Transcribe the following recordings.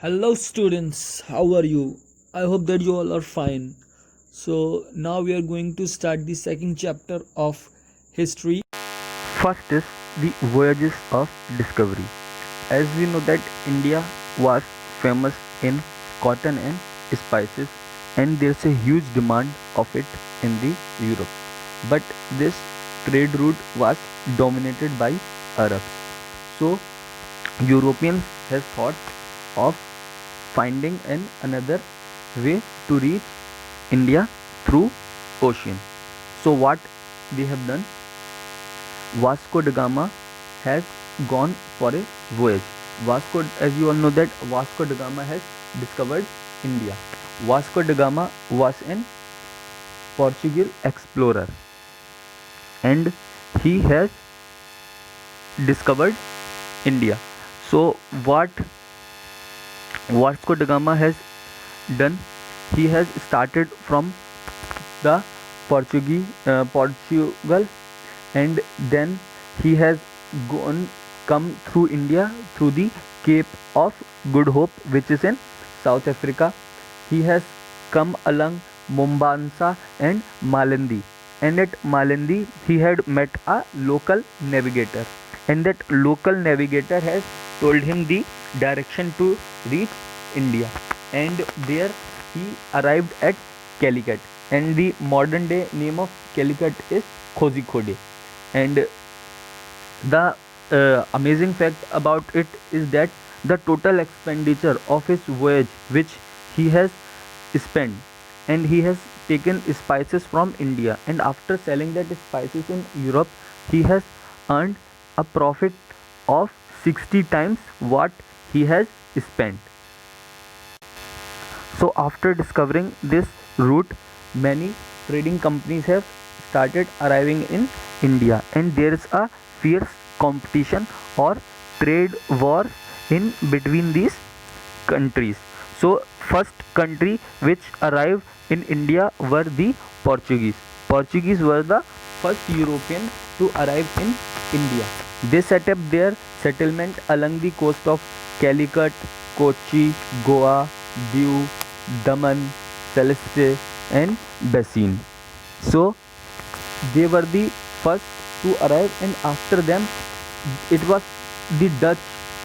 Hello, students. How are you? I hope that you all are fine. So, now we are going to start the second chapter of history. First is the voyages of discovery. As we know that India was famous in cotton and spices, and there's a huge demand of it in the Europe. But this trade route was dominated by Arabs. So Europeans has thought of finding another way to reach India through ocean. So what they have done, Vasco da Gama has gone for a voyage. As you all know that Vasco da Gama has discovered India. Vasco da Gama was an Portuguese explorer, and he has discovered India. So what Vasco da Gama has done, he has started from the Portugal, and then he has come through India through the Cape of Good Hope, which is in South Africa. He has come along Mombasa and Malindi, and at Malindi he had met a local navigator, and that local navigator has told him the direction to reach India, and there he arrived at Calicut, and the modern day name of Calicut is Kozhikode. And the amazing fact about it is that the total expenditure of his voyage, which he has spent, and he has taken spices from India, and after selling that spices in Europe, he has earned a profit of 60 times what he has spent. So after discovering this route, many trading companies have started arriving in India, and there is a fierce competition or trade war in between these countries. So first country which arrived in India were the Portuguese. Portuguese were the first European to arrive in India. They set up their settlement along the coast of Calicut, Kochi, Goa, Diu, Daman, Celeste, and Basin. So they were the first to arrive, and after them it was the Dutch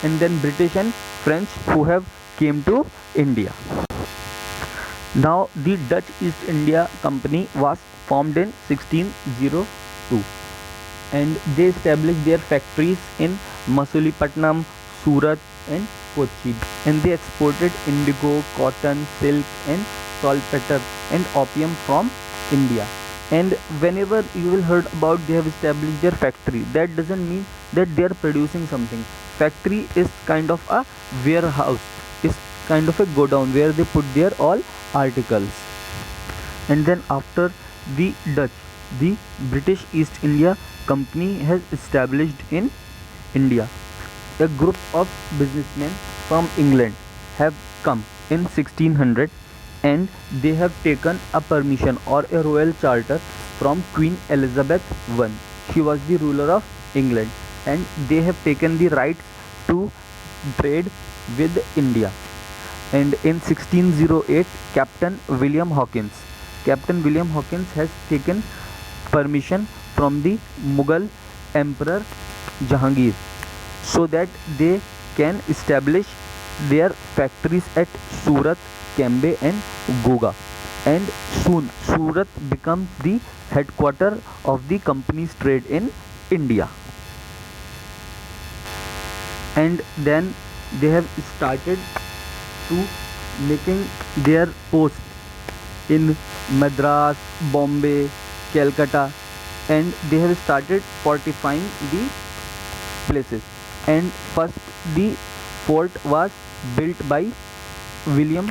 and then British and French who have came to India. Now the Dutch East India Company was formed in 1602, and they established their factories in Masulipatam, Surat, and Kochi, and they exported indigo, cotton, silk, and saltpeter and opium from India. And whenever you will heard about they have established their factory, that doesn't mean that they are producing something. Factory is kind of a warehouse, is kind of a godown where they put their all articles. And then after the Dutch, the British East India Company has established in India. A group of businessmen from England have come in 1600, and they have taken a permission or a royal charter from Queen Elizabeth I. She was the ruler of England, and they have taken the rights to trade with India. And in 1608, Captain William Hawkins has taken permission from the Mughal Emperor Jahangir, so that they can establish their factories at Surat, Cambay, and Goga. And soon Surat becomes the headquarter of the company's trade in India. And then they have started to making their posts in Madras, Bombay, Calcutta, and they have started fortifying the places. And first the fort was built by William,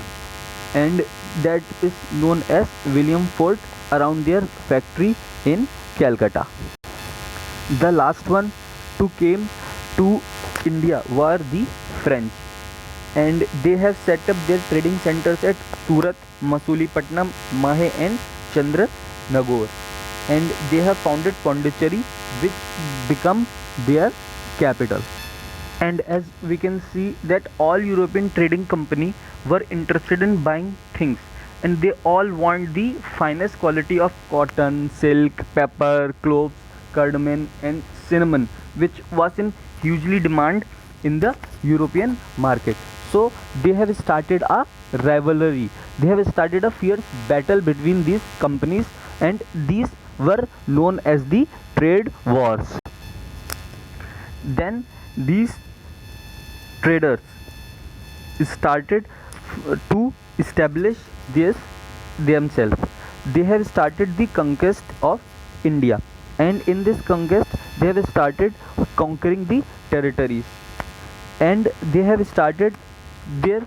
and that is known as William Fort around their factory in Calcutta. The last one to came to India were the French, and they have set up their trading centers at Surat, Masulipatam, Mahe, and Chandranagore, and they have founded Pondicherry, which become their capital. And as we can see that all European trading company were interested in buying things, and they all want the finest quality of cotton, silk, pepper, cloves, cardamom and cinnamon, which was in hugely demand in the European market. So they have started a rivalry, they have started a fierce battle between these companies, and these were known as the trade wars. Then these traders started to establish this themselves. They have started the conquest of India, and in this conquest they have started conquering the territories, and they have started there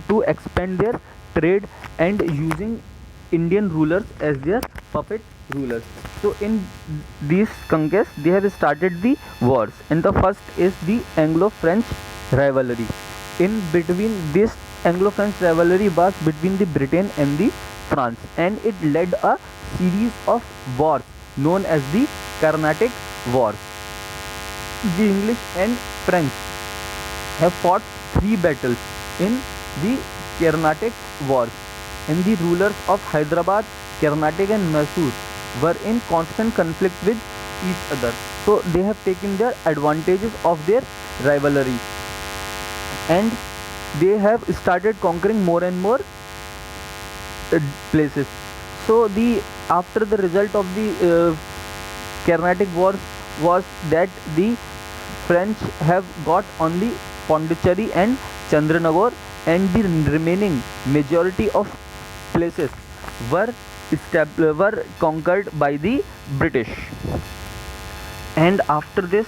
to expand their trade and using Indian rulers as their puppet rulers. So in these conquests they have started the wars, and the first is the Anglo-French rivalry. In between this Anglo-French rivalry was between the Britain and the France, and it led a series of wars known as the Carnatic Wars. The English and French have fought 3 battles in the Carnatic Wars, and the rulers of Hyderabad, Carnatic and Mysore were in constant conflict with each other. So they have taken their advantages of their rivalry, and they have started conquering more and more places. So the after the result of the Carnatic Wars was that the French have got only Pondicherry and Chandranagore, and the remaining majority of places were conquered by the British. And after this,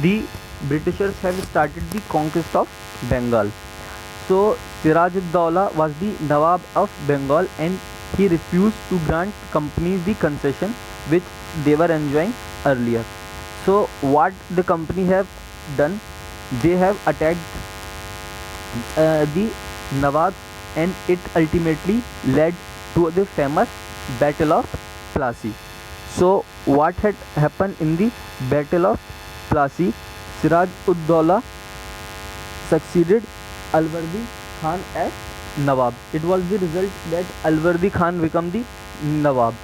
the Britishers have started the conquest of Bengal. So Siraj-ud-Dawla was the Nawab of Bengal, and he refused to grant companies the concession which they were enjoying earlier. So what the company have done, they have attacked the Nawab, and it ultimately led to the famous Battle of Plassey. So what had happened in the Battle of Plassey, Siraj-ud-Dawla succeeded Alverdi Khan as Nawab. It was the result that Alverdi Khan became the Nawab,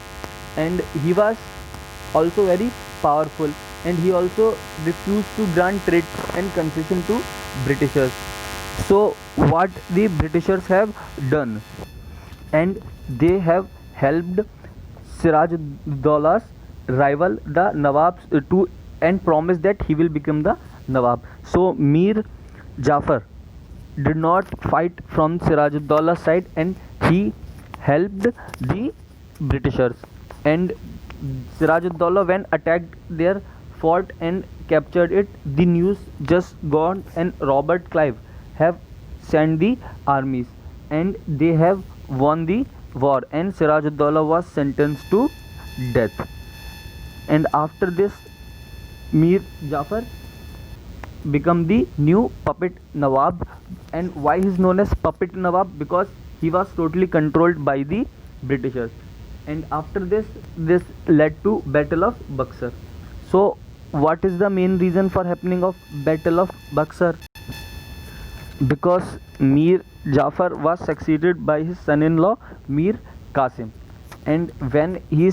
and he was also very powerful, and he also refused to grant trade and concession to Britishers. So what the Britishers have done, and they have helped Siraj-ud-Dawla's rival the Nawabs to, and promised that he will become the Nawab. So Mir Jafar did not fight from Siraj-ud-Dawla's side, and he helped the Britishers. And Siraj-ud-Dawla, when attacked their fort and captured it, the news just gone, and Robert Clive have sent the armies, and they have won the war, and Siraj-ud-Dawla was sentenced to death. And after this, Mir Jafar become the new puppet Nawab. And why he is known as puppet Nawab? Because he was totally controlled by the Britishers. And after this led to Battle of Buxar. So what is the main reason for happening of Battle of Buxar? Because Mir Jafar was succeeded by his son-in-law Mir Qasim, and when he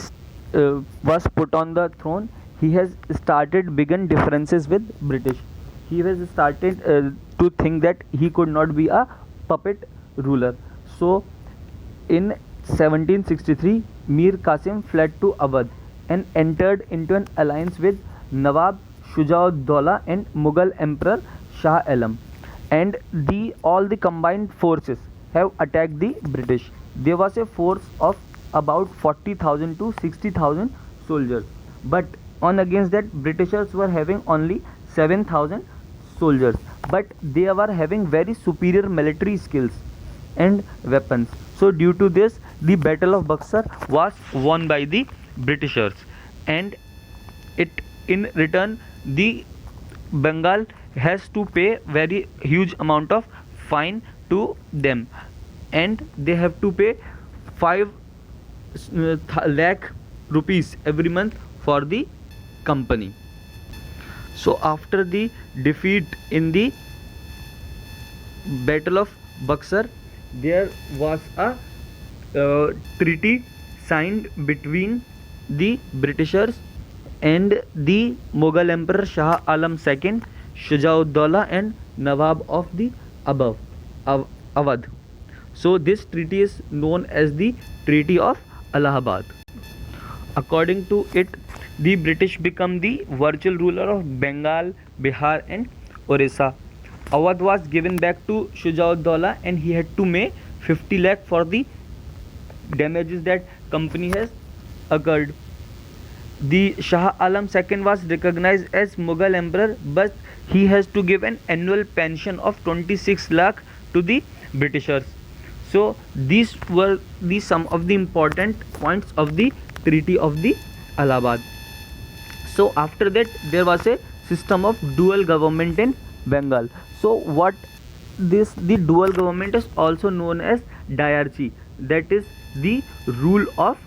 was put on the throne, he has begun differences with British. He has started to think that he could not be a puppet ruler. So in 1763, Mir Qasim fled to Awadh and entered into an alliance with Nawab Shuja'ud-Dawla and Mughal Emperor Shah Alam, and all the combined forces have attacked the British. There was a force of about 40,000 to 60,000 soldiers, but on against that, Britishers were having only 7,000 soldiers, but they were having very superior military skills and weapons. So due to this, the Battle of Buxar was won by the Britishers, and it in return the Bengal has to pay very huge amount of fine to them, and they have to pay 5 lakh rupees every month for the company. So after the defeat in the Battle of Buxar, there was a treaty signed between the Britishers and the Mughal Emperor Shah Alam II, Shujauddaulah and Nawab of the Awadh. So this treaty is known as the Treaty of Allahabad. According to it, the British become the virtual ruler of Bengal, Bihar and Orissa. Awadh was given back to Shujauddaulah and he had to pay 50 lakh for the damages that company has occurred. The Shah Alam II was recognized as Mughal emperor, but he has to give an annual pension of 26 lakh to the Britishers. So these were the some of the important points of the Treaty of the Allahabad. So after that there was a system of dual government in Bengal. So what this the dual government is also known as diarchy, that is the rule of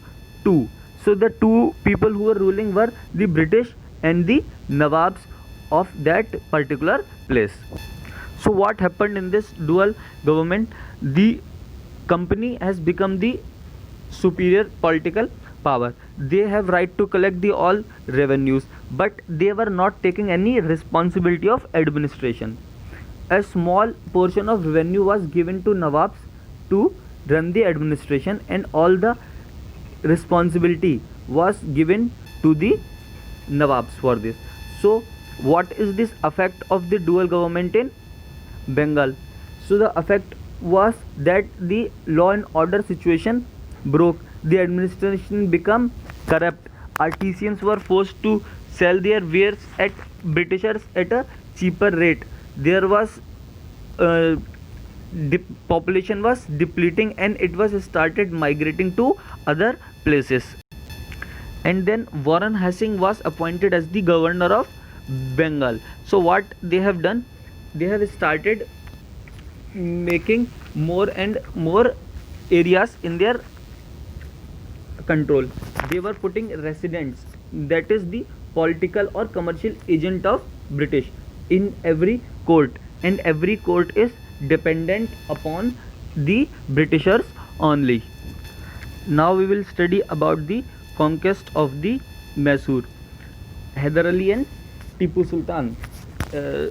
two. So the two people who were ruling were the British and the Nawabs of that particular place. So what happened in this dual government? The company has become the superior political power. They have right to collect the all revenues, but they were not taking any responsibility of administration. A small portion of revenue was given to Nawabs to run the administration, and all the responsibility was given to the Nawabs for this. So what is this effect of the dual government in Bengal? So the effect was that the law and order situation broke, the administration became corrupt, artisans were forced to sell their wares at Britishers at a cheaper rate, there was population was depleting and it was started migrating to other places. And then Warren Hastings was appointed as the governor of Bengal. So what they have done, they have started making more and more areas in their control. They were putting residents, that is the political or commercial agent of British, in every court, and every court is dependent upon the Britishers only. Now we will study about the conquest of the Mysore. Hyder Ali and Tipu Sultan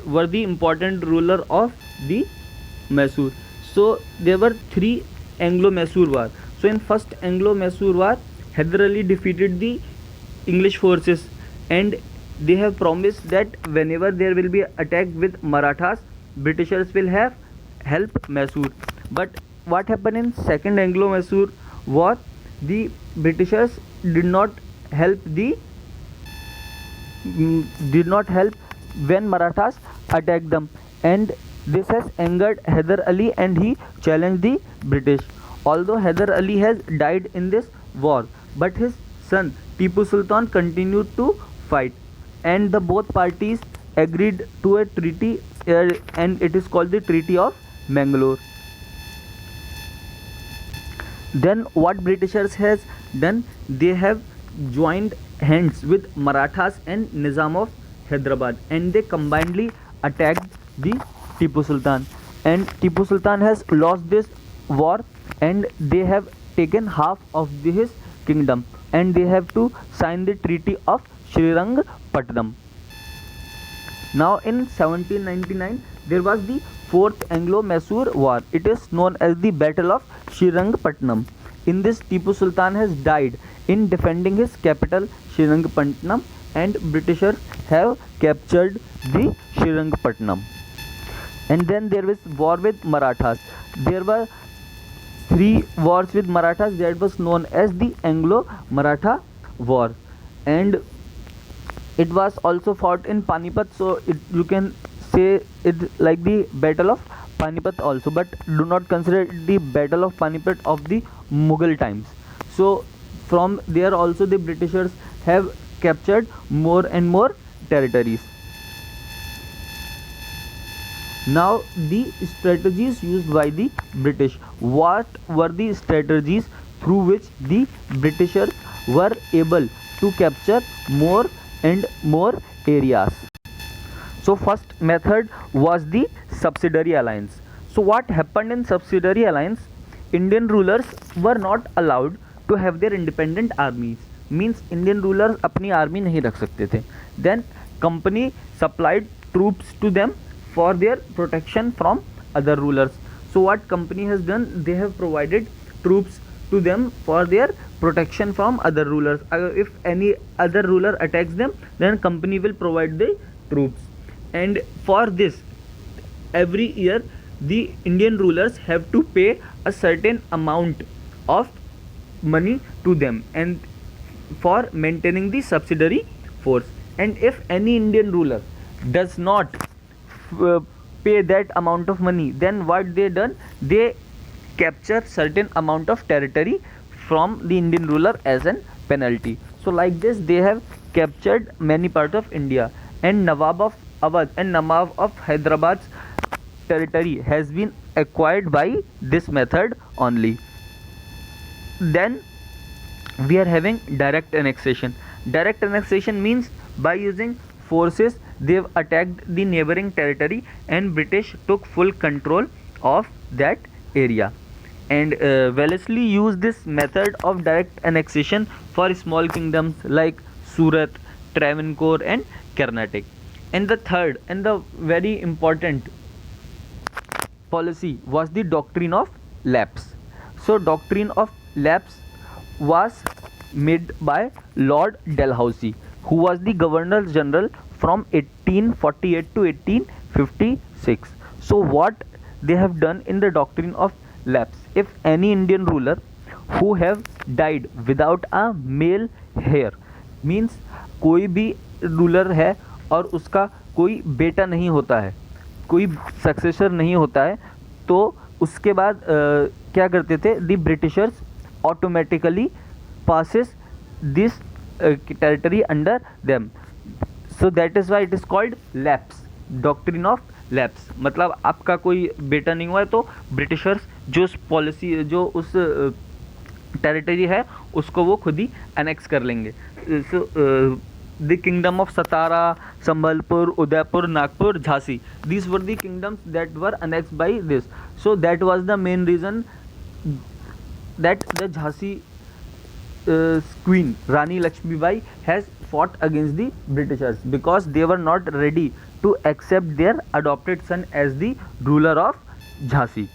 were the important ruler of the Mysore. So there were three Anglo-Mysore wars. So in first Anglo-Mysore war, Hyder Ali defeated the English forces, and they have promised that whenever there will be attack with Marathas, Britishers will have help Mysore. But what happened in second Anglo-Mysore war? The Britishers did not help when Marathas attacked them, and this has angered Hyder Ali and he challenged the British. Although Hyder Ali has died in this war, but his son Tipu Sultan continued to fight, and the both parties agreed to a treaty, and it is called the Treaty of Mangalore. Then what Britishers has done, they have joined hands with Marathas and Nizam of Hyderabad, and they combinedly attacked the Tipu Sultan, and Tipu Sultan has lost this war, and they have taken half of his kingdom, and they have to sign the Treaty of Srirangapatnam. Now in 1799 there was the fourth Anglo-Mysore war. It is known as the Battle of Srirangapatnam. In this, Tipu Sultan has died in defending his capital Srirangapatnam, and Britishers have captured the Srirangapatnam. And then there was war with Marathas. There were three wars with Marathas that was known as the Anglo-Maratha War, and it was also fought in Panipat. So you can say it like the Battle of Panipat also, but do not consider it the Battle of Panipat of the Mughal times. So from there also the Britishers have captured more and more territories. Now the strategies used by the British. What were the strategies through which the Britishers were able to capture more and more areas? So first method was the subsidiary alliance. So what happened in subsidiary alliance? Indian rulers were not allowed to have their independent armies. Means Indian rulers अपनी army नहीं रख सकते थे. Then company supplied troops to them for their protection from other rulers. So what company has done? They have provided troops to them for their protection from other rulers. If any other ruler attacks them, then company will provide the troops. And for this, every year the Indian rulers have to pay a certain amount of money to them and for maintaining the subsidiary force. And if any Indian ruler does not pay that amount of money, then what they done? They capture certain amount of territory from the Indian ruler as an penalty. So like this they have captured many parts of India, and Nawab of Awadh and Nawab of Hyderabad's territory has been acquired by this method only. Then we are having direct annexation. Direct annexation means by using forces they've attacked the neighboring territory and British took full control of that area. And Wellesley used this method of direct annexation for small kingdoms like Surat, Travancore and Carnatic. And the third and the very important policy was the doctrine of lapse. So doctrine of lapse was made by Lord Dalhousie, who was the Governor General from 1848 to 1856. So what they have done in the doctrine of lapse, if any Indian ruler who have died without a male heir, means कोई भी ruler है और उसका कोई बेटा नहीं होता है, कोई सक्सेसर नहीं होता है, तो उसके बाद क्या करते थे? The Britishers automatically passes this territory under them. So that is why it is called lapse, doctrine of lapse. मतलब आपका कोई बेटा नहीं हुआ है तो ब्रिटिशर्स जो उस पॉलिसी जो उस टेरिटरी है उसको वो खुद ही अनेक्स कर लेंगे. So the kingdom of Satara, Sambalpur, Udaipur, Nagpur, Jhansi, these were the kingdoms that were annexed by this. So that was the main reason that the Jhansi queen Rani Lakshmibai has fought against the Britishers, because they were not ready to accept their adopted son as the ruler of Jhansi.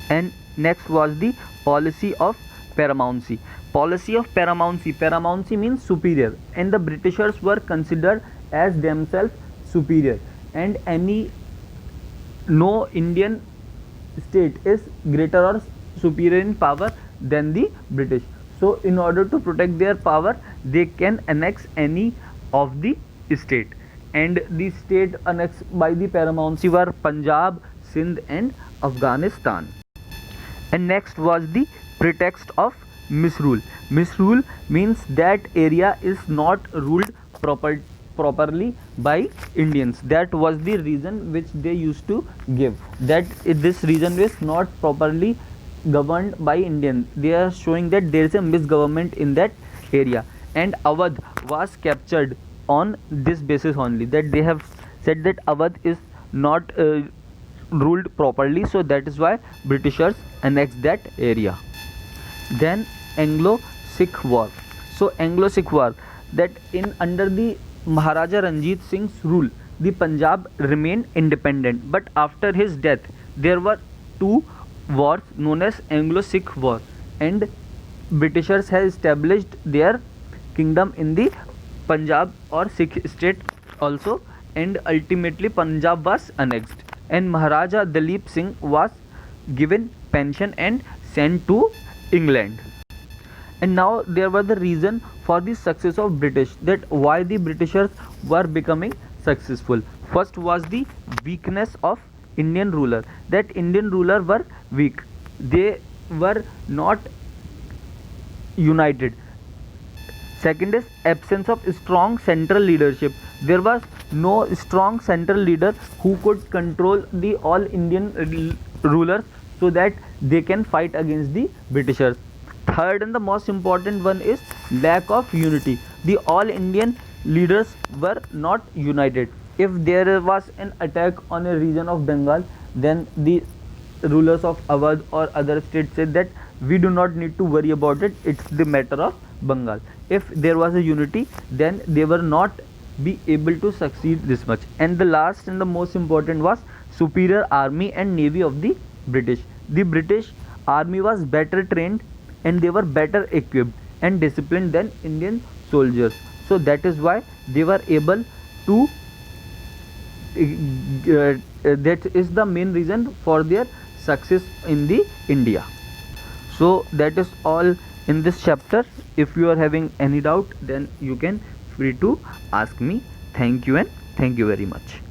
And next was the policy of paramountcy. Policy of paramountcy. Paramountcy means superior, and the Britishers were considered as themselves superior, and no Indian state is greater or superior in power than the British. So in order to protect their power, they can annex any of the state, and the state annexed by the paramountcy were Punjab, Sindh and Afghanistan. And next was the pretext of misrule. Misrule means that area is not ruled properly by Indians. That was the reason which they used to give, that this region is not properly governed by Indians. They are showing that there is a misgovernment in that area, and Awadh was captured on this basis only, that they have said that Awadh is not ruled properly, so that is why Britishers annexed that area. Then Anglo-Sikh War. So Anglo-Sikh War, that in under the Maharaja Ranjit Singh's rule, the Punjab remained independent, but after his death there were two wars known as Anglo-Sikh War, and Britishers have established their kingdom in the Punjab or Sikh state also, and ultimately Punjab was annexed, and Maharaja Dalip Singh was given pension and sent to England. And now there was the reason for the success of British, that why the Britishers were becoming successful. First was the weakness of Indian ruler, that Indian ruler were weak, they were not united. Second is absence of strong central leadership. There was no strong central leader who could control the all Indian rulers so that they can fight against the Britishers. Third and the most important one is lack of unity. The all Indian leaders were not united. if there was an attack on a region of Bengal, then the rulers of Awadh or other states said that we do not need to worry about it, it's the matter of Bengal. If there was a unity, then they were not be able to succeed this much. And the last and the most important was superior army and navy of the British. The British army was better trained and they were better equipped and disciplined than Indian soldiers. So that is why they were able to that is the main reason for their success in the India. So that is all in this chapter. If you are having any doubt, then you can free to ask me. Thank you and thank you very much.